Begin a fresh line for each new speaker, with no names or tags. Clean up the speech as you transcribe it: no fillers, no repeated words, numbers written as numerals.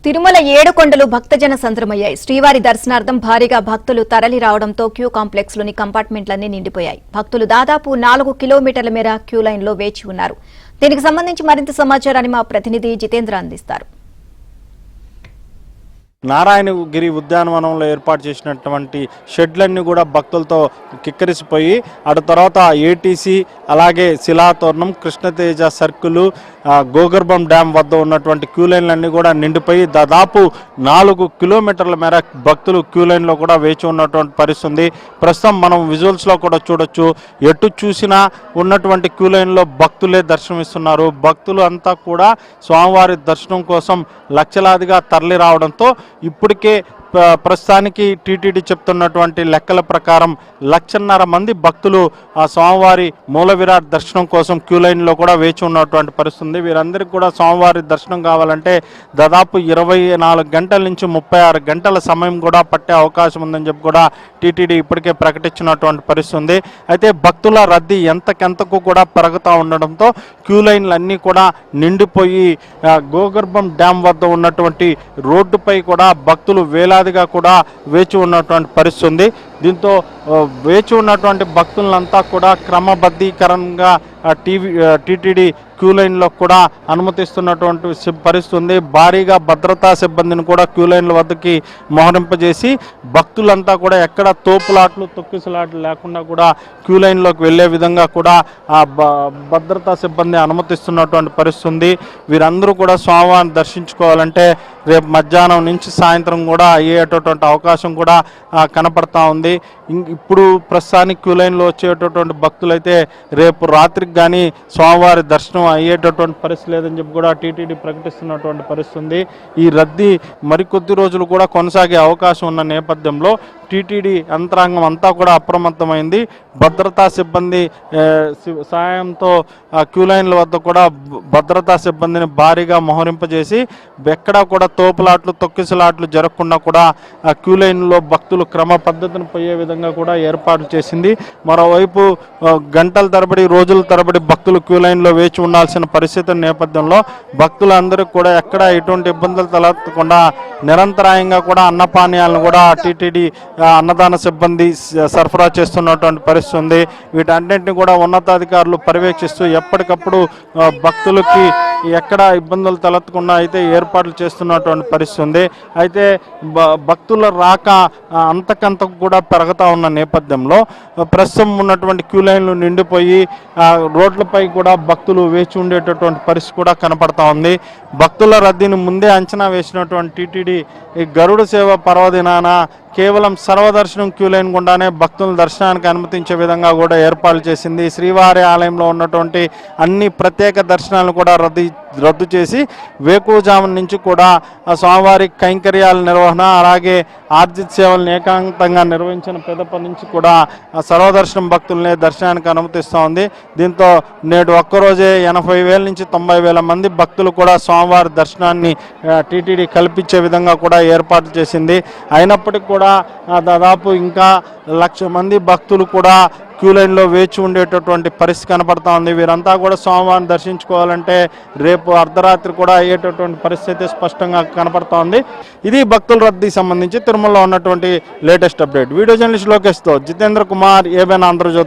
తిరుమల ఏడుకొండలు భక్తజన సంద్రమయ్యాయి. శ్రీవారి దర్శనార్థం భారీగా భక్తులు తరలి రావడంతో క్యూ కాంప్లెక్స్ లోని కంపార్ట్మెంట్లన్నీ నిండిపోయాయి. భక్తులు దాదాపు 4 కిలోమీటర్ల మేర క్యూ లైన్ లో వేచి ఉన్నారు. దీనికి సంబంధించి మరింత సమాచారాన్ని మా ప్రతినిధి జితేంద్ర అందిస్తారు.
నారాయణగిరి ఉద్యానవనంలో ఏర్పాటు చేసినటువంటి షెడ్లన్నీ కూడా భక్తులతో కిక్కరిసిపోయి అటు తర్వాత ఏటీసీ అలాగే శిలాతోరణం కృష్ణతేజ సర్కిల్ గోగర్భం డ్యామ్ వద్ద ఉన్నటువంటి క్యూ లైన్లన్నీ కూడా నిండిపోయి దాదాపు 4 కిలోమీటర్ల మేర భక్తులు క్యూ లైన్లో కూడా వేచి ఉన్నటువంటి పరిస్థితి. ప్రస్తుతం మనం విజువల్స్లో కూడా చూడొచ్చు, ఎటు చూసినా ఉన్నటువంటి క్యూ లైన్లో భక్తులే దర్శనమిస్తున్నారు. భక్తులు అంతా కూడా స్వామివారి దర్శనం కోసం లక్షలాదిగా తరలి రావడంతో ఇప్పటికే ప్రస్తుతానికి టీటీడీ చెప్తున్నటువంటి లెక్కల ప్రకారం 1,50,000 మంది భక్తులు ఆ స్వామివారి మూల విరాట్ దర్శనం కోసం క్యూ లైన్లో కూడా వేచి ఉన్నటువంటి పరిస్థితి. వీరందరికీ కూడా స్వామివారి దర్శనం కావాలంటే దాదాపు 24 గంటల నుంచి 36 గంటల సమయం కూడా పట్టే అవకాశం ఉందని చెప్పి కూడా టీటీడీ ఇప్పటికే ప్రకటించినటువంటి పరిస్థితి. అయితే భక్తుల రద్దీ ఎంతకెంతకు కూడా పెరుగుతూ ఉండడంతో క్యూ లైన్లన్నీ కూడా నిండిపోయి గోగర్భం డ్యామ్ వద్ద ఉన్నటువంటి రోడ్డుపై కూడా భక్తులు వేలాదిగా కూడా వేచి ఉన్నటువంటి పరిస్థితి. దీంతో వేచి ఉన్నటువంటి భక్తులంతా కూడా క్రమబద్ధీకరణగా టీటీడీ క్యూ లైన్లో కూడా అనుమతిస్తున్నటువంటి పరిస్థితి. భారీగా భద్రతా సిబ్బందిని కూడా క్యూ లైన్ల వద్దకి మోహరింపజేసి భక్తులంతా కూడా ఎక్కడ తోపులాట్లు తొక్కిసలాట్లు లేకుండా కూడా క్యూ లైన్లోకి వెళ్ళే విధంగా కూడా ఆ భద్రతా సిబ్బంది అనుమతిస్తున్నటువంటి పరిస్థితి. వీరందరూ కూడా స్వామివారిని దర్శించుకోవాలంటే రేపు మధ్యాహ్నం నుంచి సాయంత్రం కూడా అయ్యేటటువంటి అవకాశం కూడా కనపడతా ఉంది. ఇప్పుడు ప్రస్తుతానికి క్యూ లైన్లో వచ్చేటటువంటి భక్తులైతే రేపు రాత్రికి కానీ స్వామివారి దర్శనం అయ్యేటటువంటి పరిస్థితి లేదని చెప్పి కూడా టీటీడీ ప్రకటిస్తున్నటువంటి పరిస్థితి. ఈ రద్దీ మరికొద్ది రోజులు కూడా కొనసాగే అవకాశం ఉన్న నేపథ్యంలో టీటీడీ యంత్రాంగం అంతా కూడా అప్రమత్తమైంది. భద్రతా సిబ్బంది సాయంతో క్యూ లైన్ల వద్ద కూడా భద్రతా సిబ్బందిని భారీగా మోహరింపజేసి ఎక్కడా కూడా తోపులాట్లు తొక్కిసలాట్లు జరగకుండా కూడా క్యూ లైన్లో భక్తులు క్రమ పద్ధతిని పోయే విధంగా కూడా ఏర్పాటు చేసింది. మరోవైపు గంటల తరబడి రోజుల తరబడి భక్తులు క్యూ లైన్లో వేచి ఉండాల్సిన పరిస్థితి నేపథ్యంలో భక్తులందరికీ కూడా ఎక్కడ ఎటువంటి ఇబ్బందులు తలెత్తకుండా నిరంతరాయంగా కూడా అన్నపానీయాలను కూడా టీటీడీ అన్నదాన సిబ్బంది సరఫరా చేస్తున్నటువంటి పరిస్థితి ఉంది. వీటన్నింటినీ కూడా ఉన్నతాధికారులు పర్యవేక్షిస్తూ ఎప్పటికప్పుడు భక్తులకి ఎక్కడ ఇబ్బందులు తలెత్తకుండా అయితే ఏర్పాట్లు చేస్తున్నటువంటి పరిస్థితి ఉంది. అయితే భక్తుల రాక అంతకంతకు కూడా పెరుగుతూ ఉన్న నేపథ్యంలో ప్రస్తుతం ఉన్నటువంటి క్యూ లైన్లు నిండిపోయి రోడ్లపై కూడా భక్తులు వేచి ఉండేటటువంటి పరిస్థితి కూడా కనపడతా ఉంది. భక్తుల రద్దీని ముందే అంచనా వేసినటువంటి టీటీడీ ఈ గరుడ సేవ పర్వదినాన కేవలం సర్వదర్శనం క్యూ లైన్ గుండానే భక్తుల దర్శనానికి అనుమతించే విధంగా కూడా ఏర్పాటు చేసింది. శ్రీవారి ఆలయంలో ఉన్నటువంటి అన్ని ప్రత్యేక దర్శనాలను కూడా రద్దు చేసి వేకువజాము నుంచి కూడా స్వామివారి కైంకర్యాల నిర్వహణ అలాగే ఆర్జిత సేవలను ఏకాంతంగా నిర్వహించిన పెదప నుంచి కూడా సర్వదర్శనం భక్తులనే దర్శనానికి అనుమతిస్తూ ఉంది. దీంతో నేడు ఒక్కరోజే 80,000 నుంచి 90,000 మంది భక్తులు కూడా స్వామివారి దర్శనాన్ని టీటీడీ కల్పించే విధంగా కూడా ఏర్పాటు చేసింది. అయినప్పటికీ కూడా దాదాపు ఇంకా 1,00,000 మంది భక్తులు కూడా క్యూ లైన్లో వేచి ఉండేటటువంటి పరిస్థితి కనపడతా ఉంది. వీరంతా కూడా స్వామివారిని దర్శించుకోవాలంటే రేపు అర్ధరాత్రి కూడా అయ్యేటటువంటి పరిస్థితి స్పష్టంగా కనపడతా ఉంది. ఇది భక్తుల రద్దీకి సంబంధించి తిరుమలలో ఉన్నటువంటి లేటెస్ట్ అప్డేట్. వీడియో జర్నలిస్ట్ లోకేష్తో జితేంద్ర కుమార్, ఏబిఎన్ ఆంధ్రజ్యోతి.